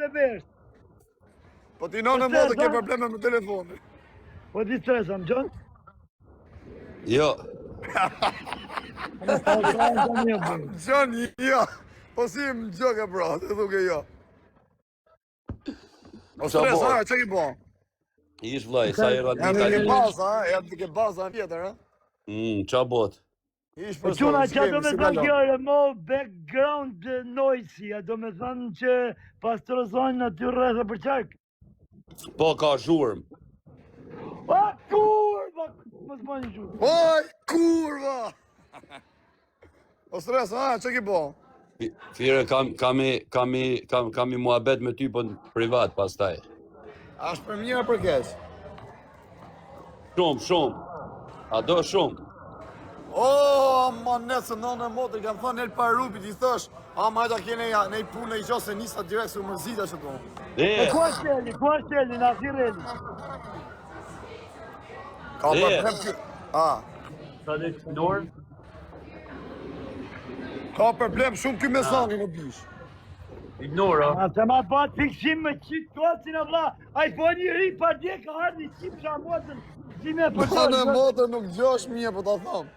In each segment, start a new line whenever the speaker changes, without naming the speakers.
me vesh.
Po ti nonë modë ke probleme me telefonin.
Po ti stresa, më gjën?
Jo.
Gjon, jo. Po si më gjoke, bro, të duke jo. O stres, ha, që ki bo?
Ish vllai, sa era
Janë
dita.
ke baza, ha, janë ke baza vjetër, ha?
Qa bot?
Ish
Po
për
quna
sot,
që do me
si
thënë
kalon.
kjo remo background noise, do me thënë që pastrozojnë aty rreth e për qark.
Po ka zhurm.
A kurva, mos bëni zhurm.
Oj, kurva! O stres, ha, që ki bo?
Fire kam i muhabet me ty po në privat pastaj.
Ashtë për mirë për kesh?
Shumë. A do shumë?
O, ma nësë nënë e motër, kam thënë El Parupit, i thësh, ma e da kene nej punë i qose nisa direkt su mërzita që do.
E ku është Eli, në athir Eli?
Ka problem që...
Sa dhe të dorë?
Ka problem shumë ky me zani në bish.
Ignora. A se ma bat fiksim me qitë tocin e vla, a i po një ri pa dje ka ardi qip shamotën, si me për
Nënë e motër nuk gjosh mje, po ta thëmë.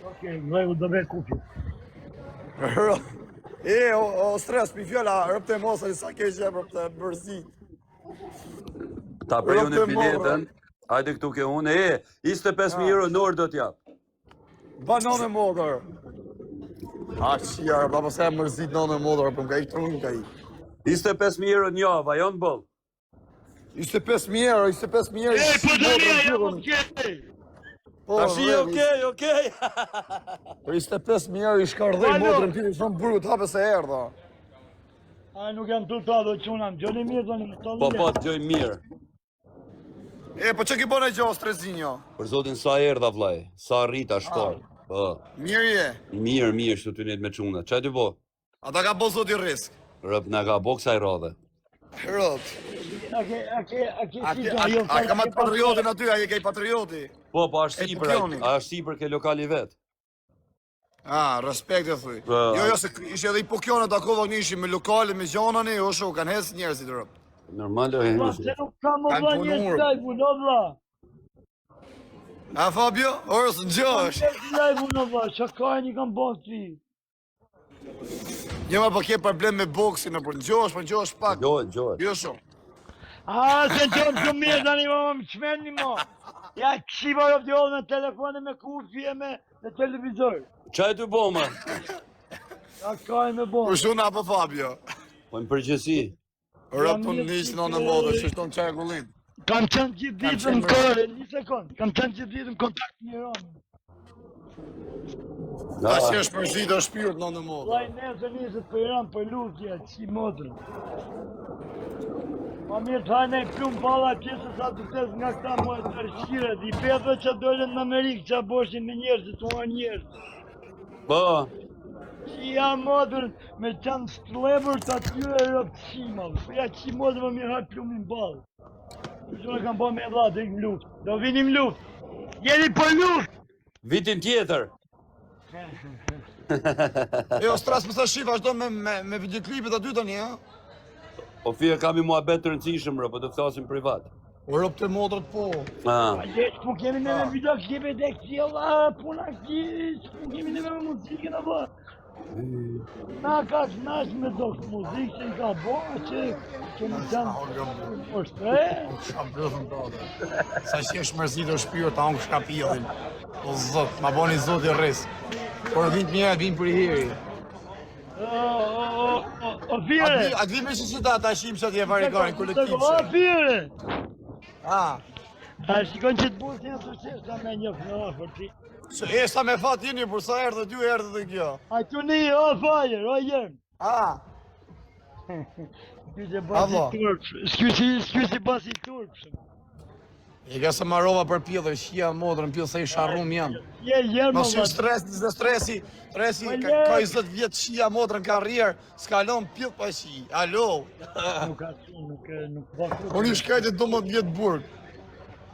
Okej, në do me kupi.
O stres, pi fjolla, rëpte mosë, sa ke që rëpte bërzit.
Ta preju në biletën, hajde këtu ke unë, 25.000 euro në orë do t'jap.
Banon e motër. A qia, pa përse e mërzit nënë e motër, për nga i trunë ka i.
25.000 euro në java, jonë bëll.
25.000 euro, 25.000 euro.
Po do një, jam okej.
Ta shi, okej.
Për 25.000 euro i shkardhej motërën piti shumë burgu të hape se erdha.
A nuk jam tullta do qunam, gjoni mirë do një më të
Po, t'gjoj mirë.
Po që ki bën e gjohë strezinjo?
Për zotin sa erdha vllai, sa rrita shkoj. Po.
Mirë je.
Mirë, shtu ty net me çuna. Çaj ty bo?
Ata ka bo zoti risk.
Rëp na ka bo kësaj radhe.
Rëp.
A ke
A ka matë patriotin aty, a je kej patrioti?
Po, është sipër ke lokali vet.
Respekt e thuj. Jo, se ishe edhe i pokjone të akova një ishim me lokale, me gjonani, o shu, kanë hes njerëzit rëp.
Normal e
Pa, se nuk ka më vla njështë lajbu, no vla.
A Fabio, orës në gjosh.
Njështë lajbu, no vla, që ka e një kam bon ti.
Njëma pa ke problem me boksin, për në gjosh pak.
Gjosh.
Jo shumë.
Se në qëmë shumë mirë, da një më qmen një mo. Ja, këshiva jo t'johë me telefone, me kufi e me televizor.
Qaj të bo, ma?
Ja, ka e me bon.
Për shuna apo Fabio?
Po në përgjësi.
Rëp të njështë në modë, që shtonë qaj gullin.
Kam qënë gjithë ditën në kore, një sekund. Kam qënë gjithë ditën në kontakt një ronë.
Ta që është përzit o shpirët në modë.
Laj nesë njësët për Iran, për lutja, që modrën. Ma mirë të hajnë e plumë bala qësë sa të tesë nga këta mojë të rëshqiret. I petëve që dollën në Amerikë që boshin me njerëzit, unë njerëzit.
Po.
Që jam modrën me qanë stlebër të atyre rëpësima. Ja që modrë më mirë hajtë plumin balë. Që në kam po me vla, dhe në luft. Do vinim luft. Jeni për luft!
Vitin tjetër.
Jo, stras më sa shif, ashtë do me videoklipit aty të një, ha?
Po fje kam i muhabet të rëndësishëm, po të ftasim privat.
O rëp të modrët po.
A lesh, po kemi në me videoklipit e këtjela, puna kish, po kemi në me muzikën a ba. Na ka knash me do muzikë që në ka bo, që kemi qanë po shtre.
Sa që është mërzit o shpirë, ta unë shka pillin. O zot, ma boni zot i rris. Por vind mjerët, vind për i heri.
O fire!
A të vime që si ta shimë që t'je varikarin kolektiv që.
O fire!
A
shikon që të burë të një të qështë ka me një fënë, për ti.
që e sa me fat jeni, për sa erdhe dy erdhe dhe kjo.
A të një, o fajer, o jem. Shkysi basi turpsh, shkysi basi turpsh.
E ka se marova për pjellë, shia modrën, pjellë se i sharrum jam.
Jerë
Mos shumë stresi, ka 20 vjetë shia modrën ka rrjerë, s'kalon pjellë pa shi, alo.
Nuk ka shumë, nuk ka shumë.
Unë i shkajtë 12 vjetë burg.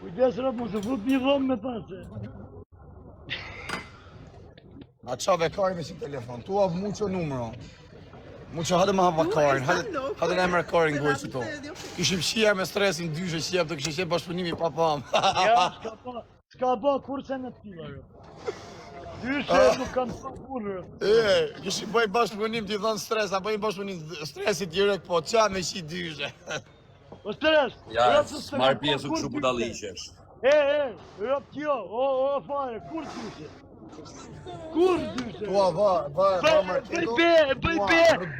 Kujdes rëpë, mu se vut një dhomë me thase.
A qave ka me si telefon, tu avë muqo numero. Mu që hajde më hapa karin, hajde në emre karin gojë që to. Kishim shia me stresin dyshe shia, të kishim qenë bashkëpunimi pa pam.
Ja, s'ka ba kurse në tila, jo. Dyshe nuk kanë pa kurë.
Kishim bëj bashkëpunim t'i dhënë stres, a bëjmë bashkëpunim stresit direkt, po qa me shi dyshe.
O stres!
Ja, marr pjesë kështu budalliqesh.
Rop t'jo, o fare, kur dyshe? Kur dyshe?
Tua, va,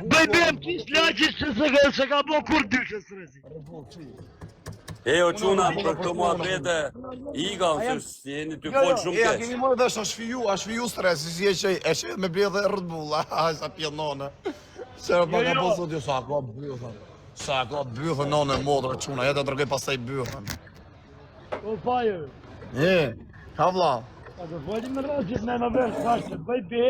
Bëj be më t'is laqës se ka bo kur dyshe stresi.
O quna, për këto muhabete, iga, se jeni ty folë shumë
a
keq.
kemi mërë dhe a shfiju stres, si e që me bje dhe Red Bull, sa pjenone. Se pa ka po thot jo, sa ka bëthën. Sa ka bëthën none modrë quna, jetë të rëgoj pasaj bëthën.
O fire.
Ka vla.
A të fojti me rrëzit me në verë, kashtë, bëj be.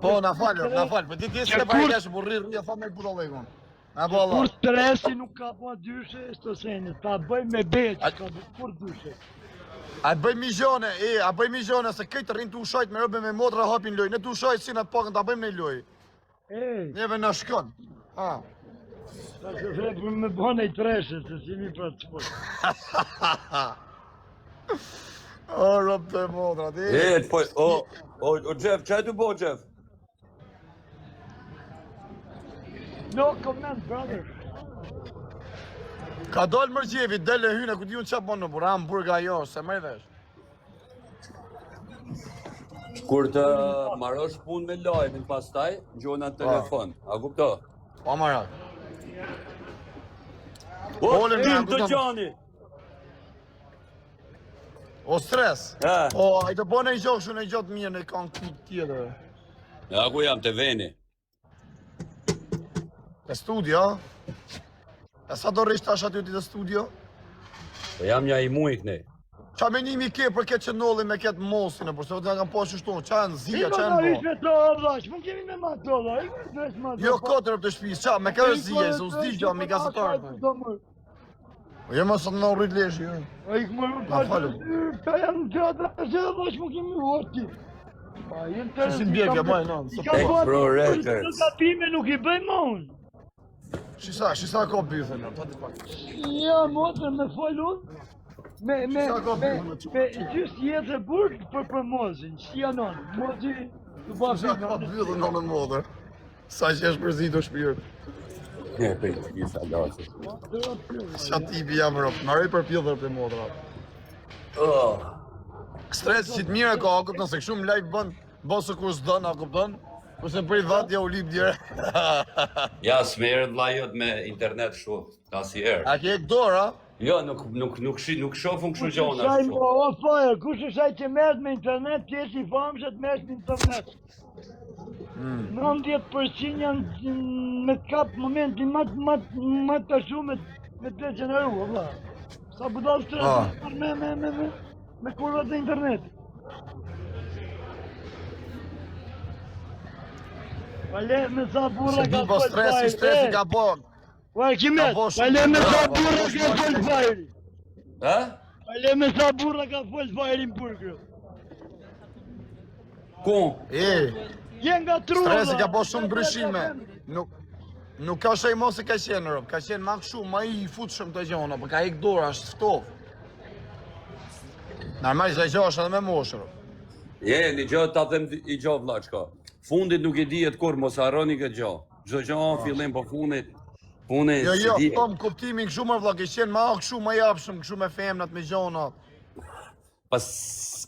Po, na falë, për ti t'jesë të bajke që për rrirë, ja fa me puto legon.
Kur stresi nuk ka po dyshe, shto senit, ta bëj me be që ka bëj kur dyshe.
A bëj migjone, se këtë rinë të ushajt me rëbe me modra hapin loj, ne të ushajt si në pakën, ta bëjmë në loj. Njeve në shkon.
Ta që fepër me bëne i treshe, se si mi pra të sport.
O, rëbë të modra,
O Jeff, qaj të bo, Jeff?
No comment, brother.
Ka dollë mërgjevi, dele hyne, ku di unë qa bënë, bura, hamburga jo, se mërë vesh.
Kur të marrësh punë me lajmin pastaj, gjona në telefon, a kupto?
Pa marat.
Tim të gjani!
O stres. O, a i të bëne i gjohë shumë e gjotë mirë në kanë këtë tjetër.
Ja, ku jam të veni?
Të studio? E sa do rishtë tash aty të studio?
Po jam nja i mujk ne.
Qa menimi ke për këtë qënolli me këtë mosin e përse, të nga po shështonë, qa në zia, qa
Iko
në
në
bo?
ishme të oblash, më kemi me ma të oblash, iko në ishme ma të
Jo, katër të shpis, qa, me kërë zia, se u zdi gjo, mi gazetarë. Jo, më sot në rrit lesh, jo.
A i këmë rrë ka janë gjatë, a që dhe bash më kemi voti.
Si bjekja, baj, në, së po.
Pro records.
Në kapime nuk i bëj ma unë.
Shisa ka bythën, në, të të pak.
Ja, motër, me folun, me gjysë jetë e burg për mozin, që janon, mozi, të ba
Shisa ka bythën në në modër. Sa që është përzi të shpirë.
Për i sa lasë.
Qa tipi jam rëpë, në rej për pjithër për modra. Stres që të mire ka akët nëse këshu më live bënë kur s'dën, a këpëtën, kurse për i vat ja u lip dire.
Ja, s'merët vlajot me internet shu, as i erë.
A ke këdora?
Jo, nuk shofën këshu gjona
Shaj
shu.
o fajë, kush është ai që merret me internet, ti je i famshëm të merresh me internet. 90% janë me kap momentin më të shumë me të gjeneruar, valla. Sa budall stres me kurvat e internet. Vale me sa burra
Se
ka
bibo stresi ka bon.
Vaj Kimet, vale me sa burra ka fol fajri.
Ha?
Vale me sa burra ka fol fajri në burgë.
Ku?
Jen nga trua.
Stresi ka bo shumë ndryshime. Nuk ka shej mos e ka qenë rëpë, ka qenë ma këshu, ma i futshëm të gjona, për ka ik dora, është ftov. Normal që gjo është edhe me moshë rëpë.
Një gjo ta them i gjo vla qka. Fundit nuk e dijet kur, mos harroni këtë gjo. Gjdo gjo fillim po fundit
Jo, tom kuptimin këshu më vla, ke qenë ma këshu, ma japshëm, këshu me femnat, me gjonat.
Pas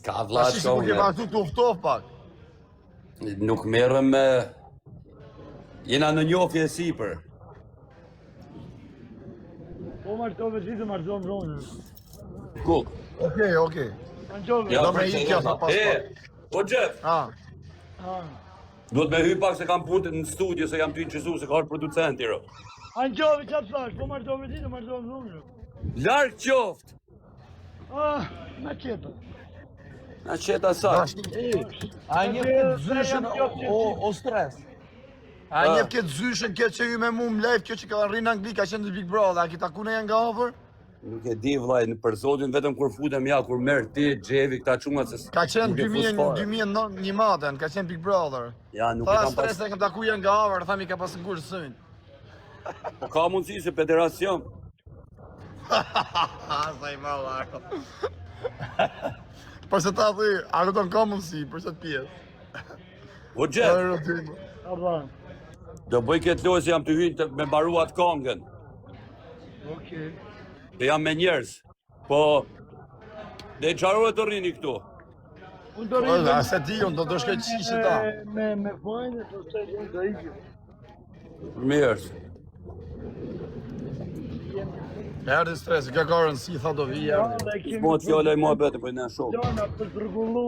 ka vla
Ashtë që ke vazhdu të uftov pak.
Nuk merrem me... Jena në njofje e sipër.
Po martove si të martohem ronë.
Ku?
Okej.
Anqove.
Do me i kja sa pas pak.
O Jeff, duhet me hy pak se kam punë në studio se jam ty inqizu se ka orë producenti, ro.
Anqove që thash, po martove si të martohem ronë.
Lark qoftë!
Na qeta.
Na qeta sa?
A një këtë zyshën o stres. A një këtë zyshën këtë që ju me mu më live, kjo që ka rrinë Angli, ka qenë të Big Brother, a ki taku në janë nga ofër?
Nuk e di vllai, në për zotin vetëm kur futem ja, kur merr ti, Xhevi, këta çungat se...
Ka qenë
nuk e fus fare.
2009 maten, ka qenë Big Brother.
Ja, nuk e
Tha
kam pas...
stres e kam taku janë nga avër, thami ka pasë ngurë sënë.
Po ka mundësi se federacion.
Sa i malla ako. Përse ta thi, ako ton ka mundësi, përse të pjesë.
O Xhev,
Aba.
do bëj këtë lojë se jam të hyjnë me mbaruat kongën.
Okej.
Dhe jam me njerëz. Po, dhe qarore të rrini këtu.
Unë do
Po, a se ti, unë do të shkoj qishë ta.
Me vojnë, të se unë do ikim.
Mirë.
Erdi stres, ka ka rëndësi, tha do vi, erdi.
Mo të fjole i mua bete për në shumë.
Jona për të rregullu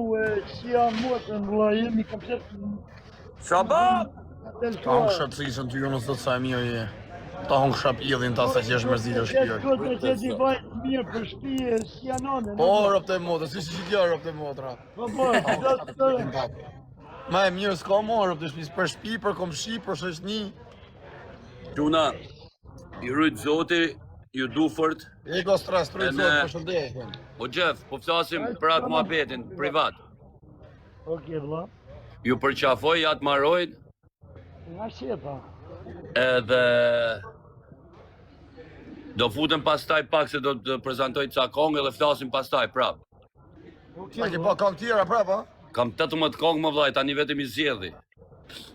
që janë muatën, vëlla, jemi komplet
Shabab!
Ta hongë shëtësisën të ju nësë të sa e mirë je. Ta hongë shap idhin ta se që është mërzitë shpjoj.
Këtë që ti vajtë mirë për shpije, si janë anë.
Po, rëpë të motra, si që tja rëpë të motra.
Po,
Ma e mirë s'ka mo rëpë të shpis, për shpi, për komshi, për shëshni.
Gjuna, i rrujt zoti, ju dufërt.
Ego stres, trujtë
E ne-
zotë, për shëndetin.
O Xhev, po flasim për atë muhabetin, privat.
Okej, vëlla.
Ju përqafoj, atë marojnë,
Nga sheta.
edhe... Do futem pastaj pak se do të prezantoj ca kongë dhe flasim pastaj prap.
A ki pa kong tjera prapa?
Kam 18 kongë më vllai, tani vetëm i zgjedhi.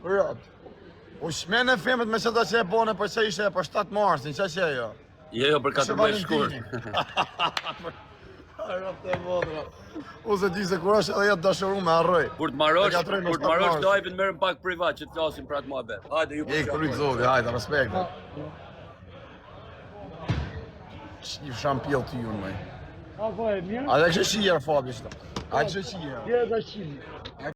Rëpë. U shme në filmet me qëta që e bone, për që ishe për 7 marsin, që që e jo?
Jo, për 14 shkurt.
Rëpë të modra. U se ti se kur është edhe jetë dashuru me arroj.
Kur të marrosh,
E ka trejnë
kur të
7
marrosh
marsin.
live-in merrem pak privat që të flasim për atë muhabet. Hajde ju
E kryt zovi, hajde, respekt. I shampjell të ju, mëj.
Apo e mirë?
A dhe kështë qijer, Fabi, shto. A kështë qijer.
Dhe dhe qimi.